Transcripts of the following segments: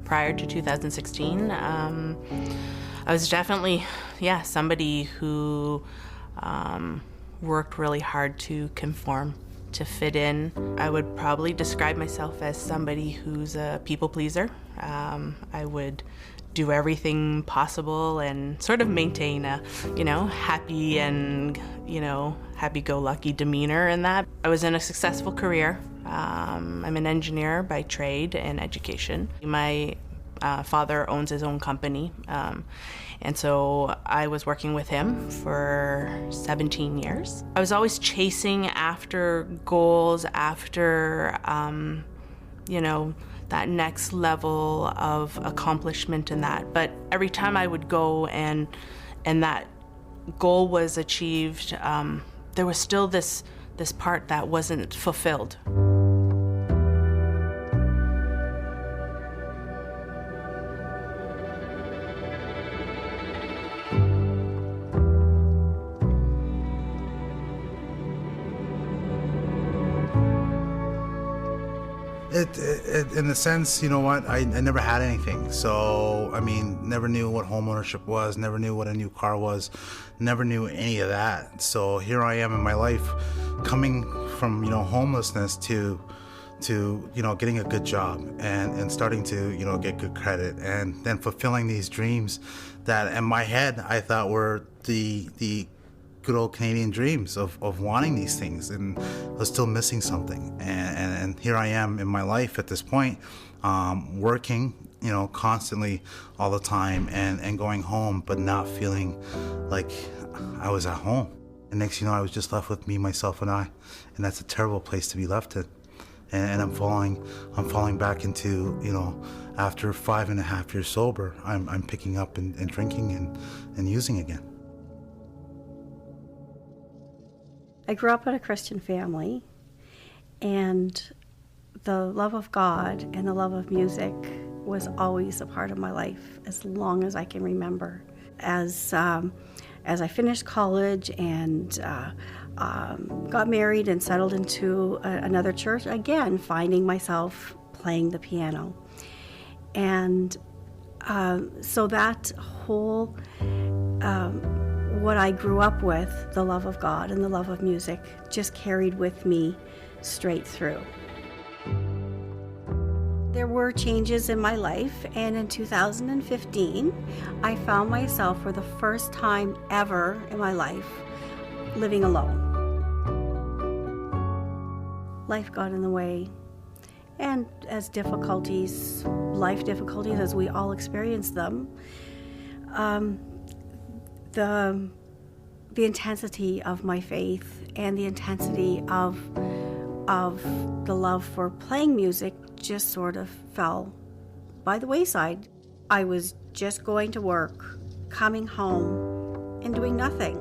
prior to 2016. I was definitely, somebody who worked really hard to conform, to fit in. I would probably describe myself as somebody who's a people pleaser. I would do everything possible and sort of maintain a, happy and, happy-go-lucky demeanor in that. I was in a successful career. I'm an engineer by trade and education. My father owns his own company, and so I was working with him for 17 years. I was always chasing after goals, after, that next level of accomplishment in that. But every time I would go and that goal was achieved, there was still this part that wasn't fulfilled. In a sense, you know what, I never had anything. So, never knew what home ownership was, never knew what a new car was, never knew any of that. So here I am in my life, coming from, homelessness to getting a good job and starting to, get good credit, and then fulfilling these dreams that in my head I thought were the good old Canadian dreams of wanting these things, and I was still missing something. And here I am in my life at this point, working, constantly all the time, and going home, but not feeling like I was at home. And next, I was just left with me, myself, and I, and that's a terrible place to be left in. And I'm falling back into, after 5.5 years sober, I'm picking up and drinking and using again. I grew up in a Christian family, and the love of God and the love of music was always a part of my life as long as I can remember. As I finished college and got married and settled into another church, again finding myself playing the piano. And so that whole what I grew up with, the love of God and the love of music, just carried with me straight through. There were changes in my life, and in 2015, I found myself for the first time ever in my life living alone. Life got in the way, and as life difficulties, as we all experience them, the intensity of my faith and the intensity of the love for playing music just sort of fell by the wayside. I was just going to work, coming home, and doing nothing.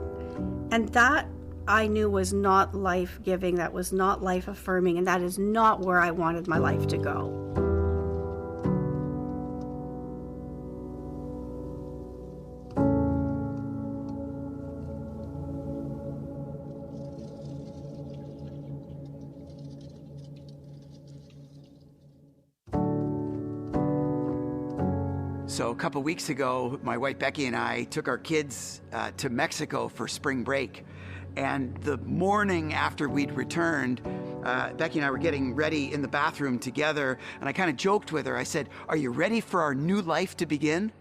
And that I knew was not life-giving, that was not life-affirming, and that is not where I wanted my life to go. So a couple weeks ago, my wife Becky and I took our kids to Mexico for spring break. And the morning after we'd returned, Becky and I were getting ready in the bathroom together, and I kind of joked with her. I said, "Are you ready for our new life to begin?"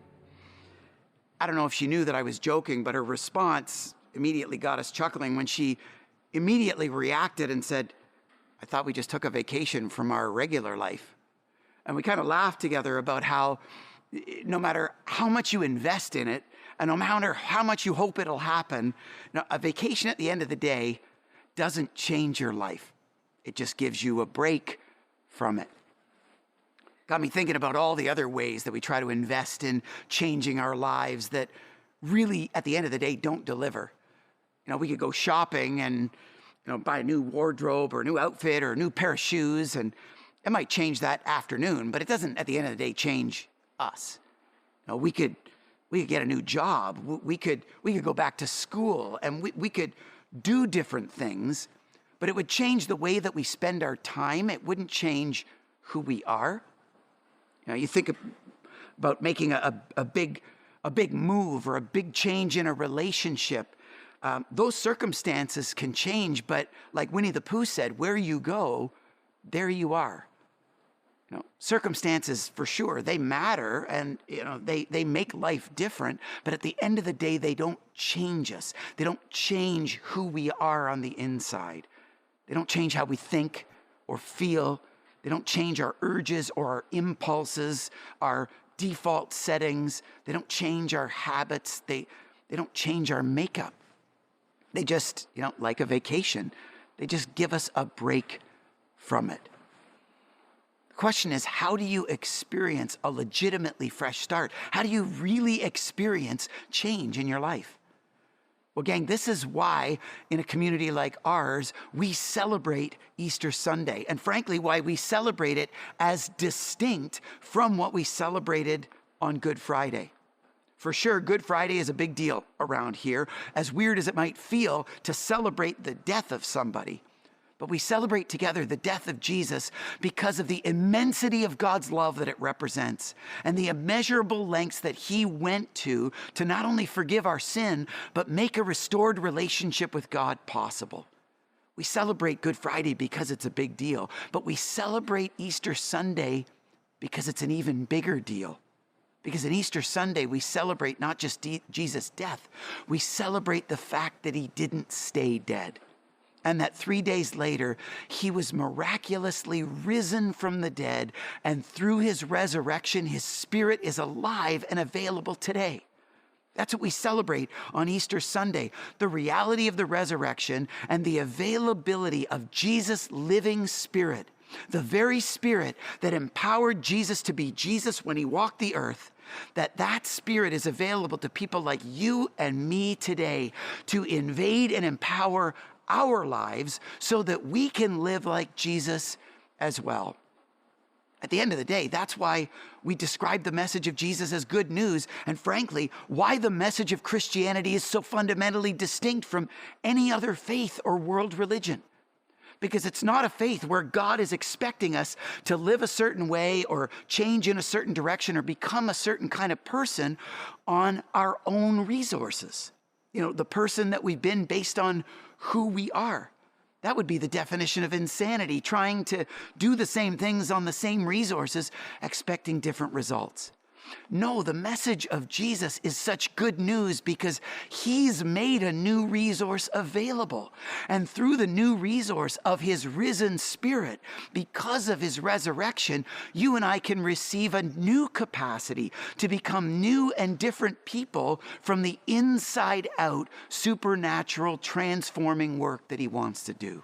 I don't know if she knew that I was joking, but her response immediately got us chuckling when she immediately reacted and said, "I thought we just took a vacation from our regular life." And we kind of laughed together about how no matter how much you invest in it, and no matter how much you hope it'll happen, a vacation at the end of the day doesn't change your life. It just gives you a break from it. Got me thinking about all the other ways that we try to invest in changing our lives that really, at the end of the day, don't deliver. We could go shopping and buy a new wardrobe or a new outfit or a new pair of shoes, and it might change that afternoon, but it doesn't, at the end of the day, change us. We could get a new job. We could go back to school, and we could do different things, but it would change the way that we spend our time. It wouldn't change who we are. You think about making a big move or a big change in a relationship. Those circumstances can change, but like Winnie the Pooh said, where you go, there you are. Circumstances, for sure, they matter, and they make life different, but at the end of the day, they don't change us. They don't change who we are on the inside. They don't change how we think or feel. They don't change our urges or our impulses, our default settings. They don't change our habits. They don't change our makeup. They just, like a vacation, they just give us a break from it. The question is, how do you experience a legitimately fresh start? How do you really experience change in your life? Well, gang, this is why in a community like ours, we celebrate Easter Sunday. And frankly, why we celebrate it as distinct from what we celebrated on Good Friday. For sure, Good Friday is a big deal around here, as weird as it might feel to celebrate the death of somebody. But we celebrate together the death of Jesus because of the immensity of God's love that it represents and the immeasurable lengths that he went to not only forgive our sin, but make a restored relationship with God possible. We celebrate Good Friday because it's a big deal, but we celebrate Easter Sunday because it's an even bigger deal. Because in Easter Sunday, we celebrate not just Jesus' death, we celebrate the fact that he didn't stay dead. And that 3 days later, he was miraculously risen from the dead. And through his resurrection, his spirit is alive and available today. That's what we celebrate on Easter Sunday, the reality of the resurrection and the availability of Jesus' living spirit, the very spirit that empowered Jesus to be Jesus when he walked the earth. That spirit is available to people like you and me today to invade and empower our lives so that we can live like Jesus as well. At the end of the day, that's why we describe the message of Jesus as good news, and frankly, why the message of Christianity is so fundamentally distinct from any other faith or world religion. Because it's not a faith where God is expecting us to live a certain way or change in a certain direction or become a certain kind of person on our own resources. The person that we've been based on who we are. That would be the definition of insanity, trying to do the same things on the same resources, expecting different results. No, the message of Jesus is such good news because he's made a new resource available. And through the new resource of his risen spirit, because of his resurrection, you and I can receive a new capacity to become new and different people from the inside out, supernatural, transforming work that he wants to do.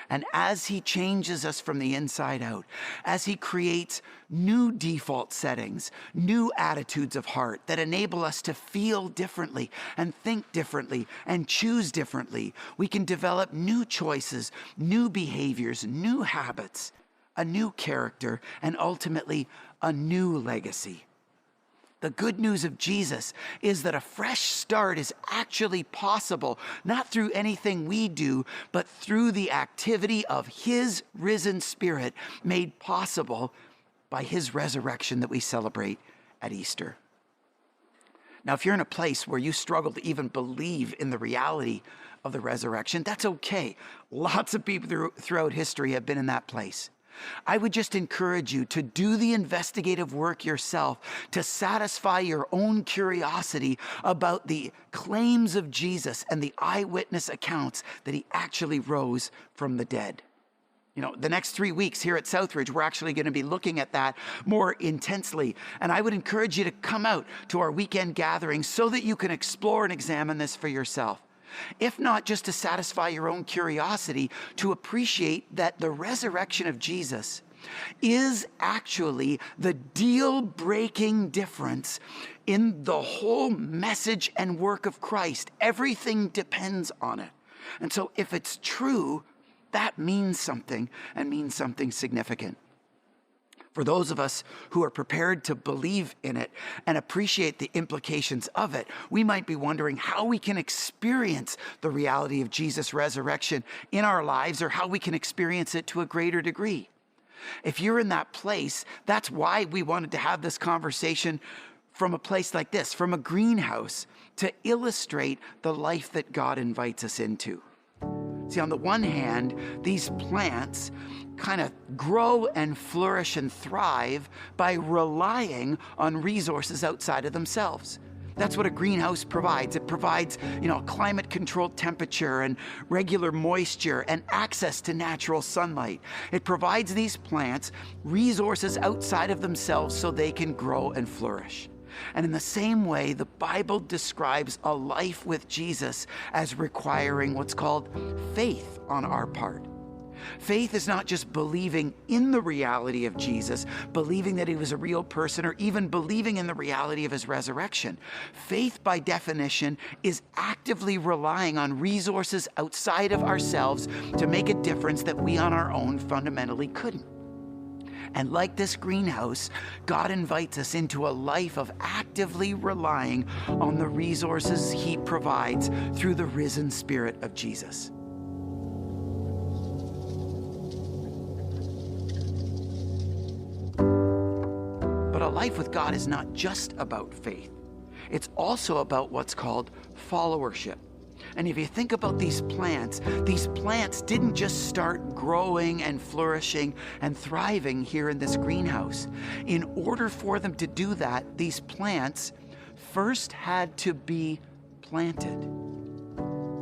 And as he changes us from the inside out, as he creates new default settings, new attitudes of heart that enable us to feel differently and think differently and choose differently, we can develop new choices, new behaviors, new habits, a new character, and ultimately a new legacy. The good news of Jesus is that a fresh start is actually possible, not through anything we do, but through the activity of his risen spirit made possible by his resurrection that we celebrate at Easter. Now, if you're in a place where you struggle to even believe in the reality of the resurrection, that's okay. Lots of people throughout history have been in that place. I would just encourage you to do the investigative work yourself to satisfy your own curiosity about the claims of Jesus and the eyewitness accounts that he actually rose from the dead. The next 3 weeks here at Southridge, we're actually going to be looking at that more intensely. And I would encourage you to come out to our weekend gatherings so that you can explore and examine this for yourself. If not just to satisfy your own curiosity, to appreciate that the resurrection of Jesus is actually the deal-breaking difference in the whole message and work of Christ. Everything depends on it. And so if it's true, that means something and means something significant. For those of us who are prepared to believe in it and appreciate the implications of it, we might be wondering how we can experience the reality of Jesus' resurrection in our lives or how we can experience it to a greater degree. If you're in that place, that's why we wanted to have this conversation from a place like this, from a greenhouse, to illustrate the life that God invites us into. See, on the one hand, these plants kind of grow and flourish and thrive by relying on resources outside of themselves. That's what a greenhouse provides. It provides, climate-controlled temperature and regular moisture and access to natural sunlight. It provides these plants resources outside of themselves so they can grow and flourish. And in the same way, the Bible describes a life with Jesus as requiring what's called faith on our part. Faith is not just believing in the reality of Jesus, believing that he was a real person, or even believing in the reality of his resurrection. Faith, by definition, is actively relying on resources outside of ourselves to make a difference that we on our own fundamentally couldn't. And like this greenhouse, God invites us into a life of actively relying on the resources he provides through the risen Spirit of Jesus. But a life with God is not just about faith. It's also about what's called followership. And if you think about these plants didn't just start growing and flourishing and thriving here in this greenhouse. In order for them to do that, these plants first had to be planted.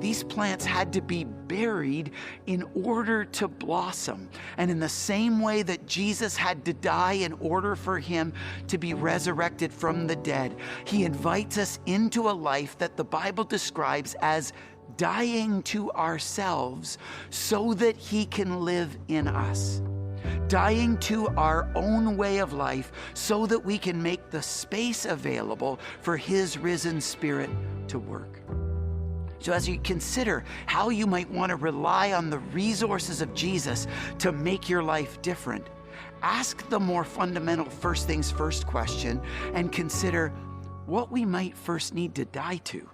These plants had to be buried in order to blossom. And in the same way that Jesus had to die in order for him to be resurrected from the dead, he invites us into a life that the Bible describes as dying to ourselves so that he can live in us. Dying to our own way of life so that we can make the space available for his risen Spirit to work. So as you consider how you might want to rely on the resources of Jesus to make your life different, ask the more fundamental first things first question and consider what we might first need to die to.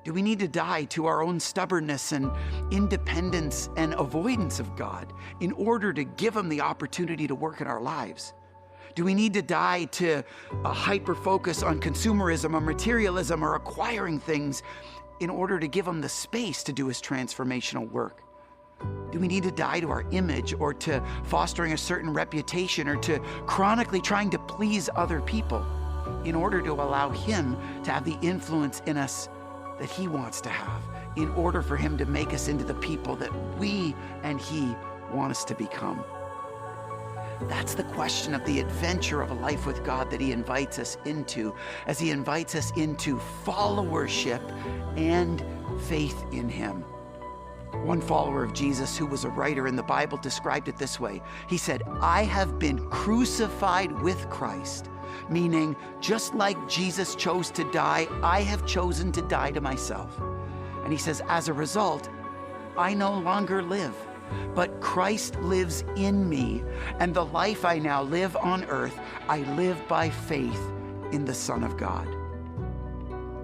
Do we need to die to our own stubbornness and independence and avoidance of God in order to give him the opportunity to work in our lives? Do we need to die to a hyper-focus on consumerism or materialism or acquiring things in order to give him the space to do his transformational work? Do we need to die to our image or to fostering a certain reputation or to chronically trying to please other people in order to allow him to have the influence in us that he wants to have, in order for him to make us into the people that we and he want us to become? That's the question of the adventure of a life with God that he invites us into, as he invites us into followership and faith in him. One follower of Jesus who was a writer in the Bible described it this way. He said, "I have been crucified with Christ," meaning just like Jesus chose to die, I have chosen to die to myself. And he says, as a result, I no longer live, but Christ lives in me, and the life I now live on earth, I live by faith in the Son of God.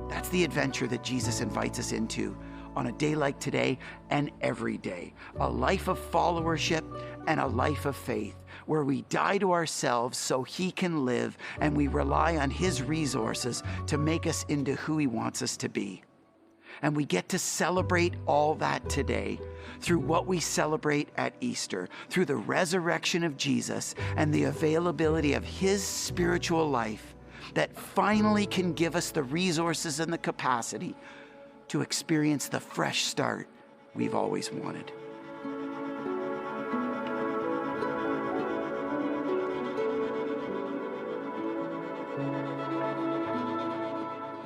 That's the adventure that Jesus invites us into on a day like today and every day. A life of followership and a life of faith, where we die to ourselves so he can live, and we rely on his resources to make us into who he wants us to be. And we get to celebrate all that today through what we celebrate at Easter, through the resurrection of Jesus and the availability of his spiritual life that finally can give us the resources and the capacity to experience the fresh start we've always wanted.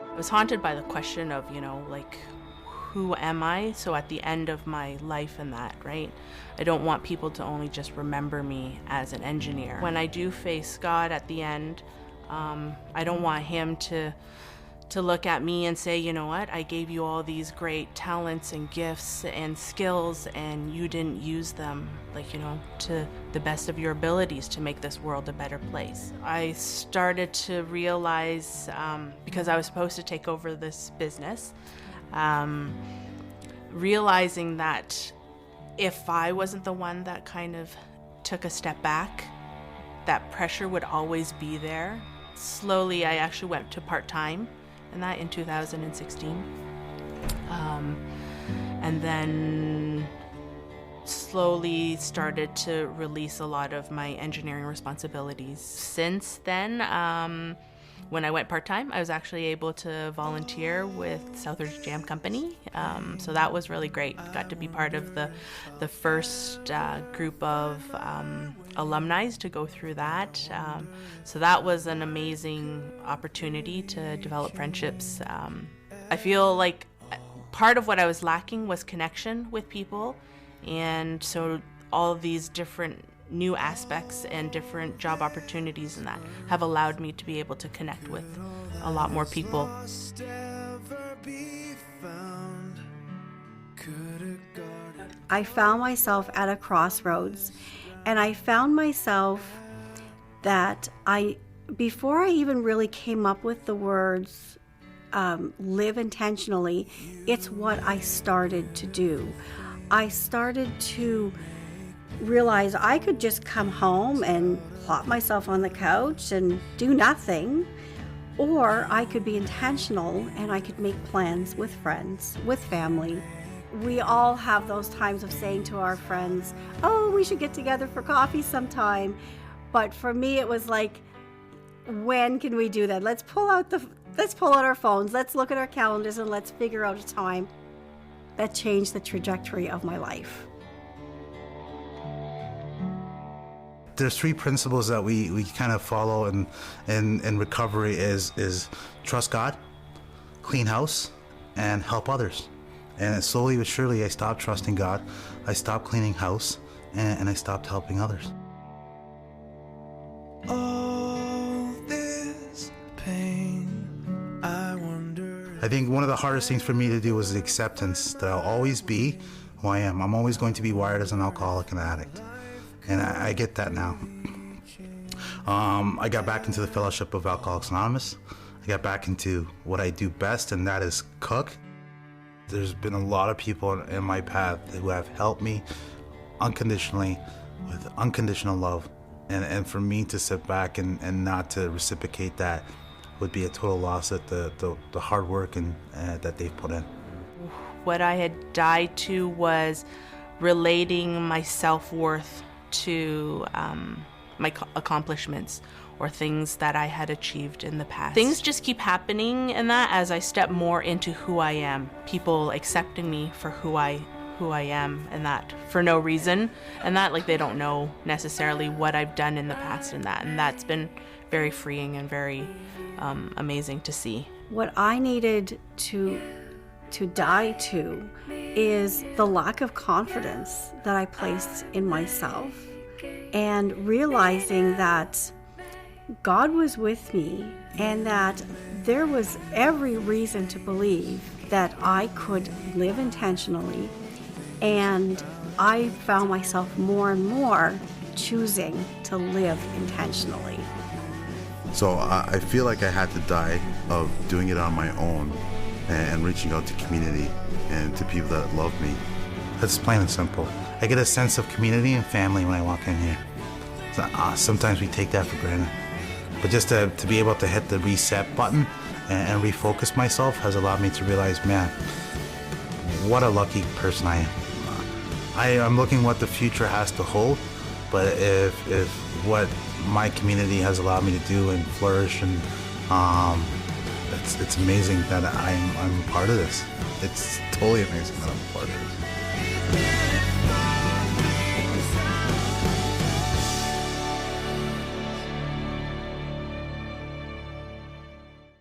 I was haunted by the question of, who am I? So at the end of my life and that, right? I don't want people to only just remember me as an engineer. When I do face God at the end, I don't want him to look at me and say, you know what, I gave you all these great talents and gifts and skills and you didn't use them, to the best of your abilities to make this world a better place. I started to realize, because I was supposed to take over this business, realizing that if I wasn't the one that kind of took a step back, that pressure would always be there. Slowly, I actually went to part-time in 2016. And then slowly started to release a lot of my engineering responsibilities. Since then, when I went part-time, I was actually able to volunteer with Southridge Jam Company. So that was really great. Got to be part of the first group of alumni to go through that. So that was an amazing opportunity to develop friendships. I feel like part of what I was lacking was connection with people. And so all of these different new aspects and different job opportunities and that have allowed me to be able to connect with a lot more people. I found myself at a crossroads, and I found myself that before I even really came up with the words live intentionally, it's what I started to do. I started to realize I could just come home and plop myself on the couch and do nothing, or I could be intentional and I could make plans with friends, with family. We all have those times of saying to our friends, oh, we should get together for coffee sometime. But for me, it was like, when can we do that? Let's pull out our phones, let's look at our calendars, and let's figure out a time. That changed the trajectory of my life. There's three principles that we kind of follow in recovery is trust God, clean house, and help others. And slowly but surely I stopped trusting God, I stopped cleaning house, and I stopped helping others. All this pain, I think one of the hardest things for me to do was the acceptance that I'll always be who I am. I'm always going to be wired as an alcoholic and addict. And I get that now. I got back into the Fellowship of Alcoholics Anonymous. I got back into what I do best, and that is cook. There's been a lot of people in my path who have helped me unconditionally, with unconditional love. And for me to sit back and not to reciprocate that would be a total loss at the hard work that they've put in. What I had died to was relating my self-worth to my accomplishments or things that I had achieved in the past. Things just keep happening in that as I step more into who I am. People accepting me for who I am, and that for no reason, and that like they don't know necessarily what I've done in the past, and that's been very freeing and very amazing to see. What I needed to die to is the lack of confidence that I placed in myself, and realizing that God was with me and that there was every reason to believe that I could live intentionally. And I found myself more and more choosing to live intentionally. So I feel like I had to die of doing it on my own and reaching out to community and to people that love me. It's plain and simple. I get a sense of community and family when I walk in here. So, sometimes we take that for granted. But just to be able to hit the reset button and refocus myself has allowed me to realize, man, what a lucky person I am. I'm looking what the future has to hold, but if what my community has allowed me to do and flourish, and it's amazing that I'm a part of this. It's totally amazing that I'm a part of this.